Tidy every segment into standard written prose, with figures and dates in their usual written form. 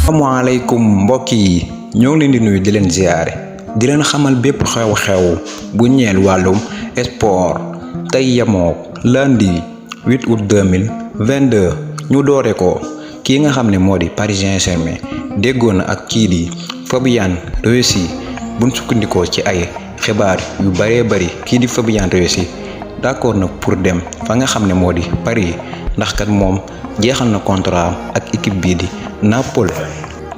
Assalamualaikum mbokk yi ñoo ngi leen di nuyu di leen ziaré di leen xamal bépp xew-xew bu ñeel walum sport tay yamo lundi 8 août 2022 ñu doore ko ki nga xamné modi Paris Saint-Germain déggona ak ki di Fabien Ruiz buñ sukkandiko ci ay xibaar yu bari ki di Fabien Ruiz d'accord na pour dem fa nga xamné modi Paris ndax kat mom jeexal na contrat ak équipe bi di Napoli.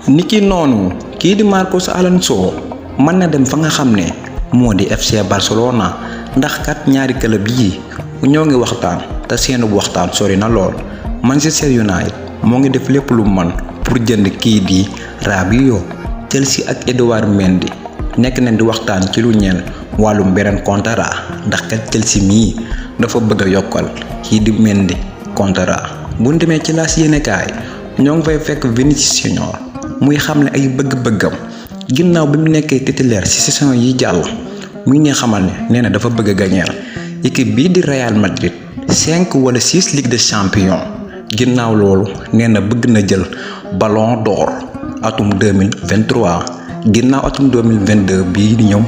Niki nonu ki di Marcos Alonso man na dem fa nga xamne modi FC Barcelona ndax kat ñaari club yi ñoo ngi waxtaan ta seenu waxtaan sori na lool. Manchester United mo ngi def lepp lu man pour jënd ki di Rabiot. Chelsea ak Edouard Mendy nek nañ di waxtaan ci lu ñeel walum benen contrat ndax kat Chelsea mi dafa bëgg yokal ki di Mendy contrat. Bu ndemé ci las yene kay ñoo ngi fay fekk Vinicius Junior muy xamne ay bëgg-bëggam ginnaw bi mu nekké titulaire ci saison yi jall muy ñi xamal ne néna dafa bëgg gagner équipe bi di Real Madrid 5 wala 6 Ligue des Champions ginnaw lolu néna bëgg na jël Ballon d'Or atum 2023 ginnaw atum 2022 bi di ñëw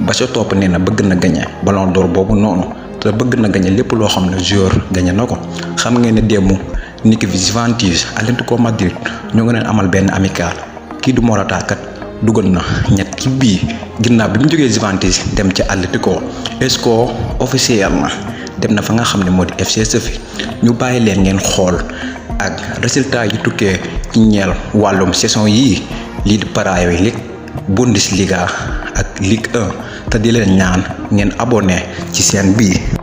ba ca top néna bëgg na gagner Ballon d'Or bobu nonu te bëgg na gagner lépp lo xamne joueur gagner nako xam ngeen ne demu niki Juventus Atlético Madrid ñoo ngi leen amal benn amical kii du Morata kat dugal na ñett ci bii ginnaaw bi mu jógee Juventus dem ci Atlético esco officiel na dem na fa nga xam ne moo di FC Séville ñu bàyyi leen ngeen xool ak résultat yi tukkee ci ñeel wàllum saison yii lii di Premier League Bundesliga ak Ligue 1 te di leen ñaan ngeen abonné ci seen bii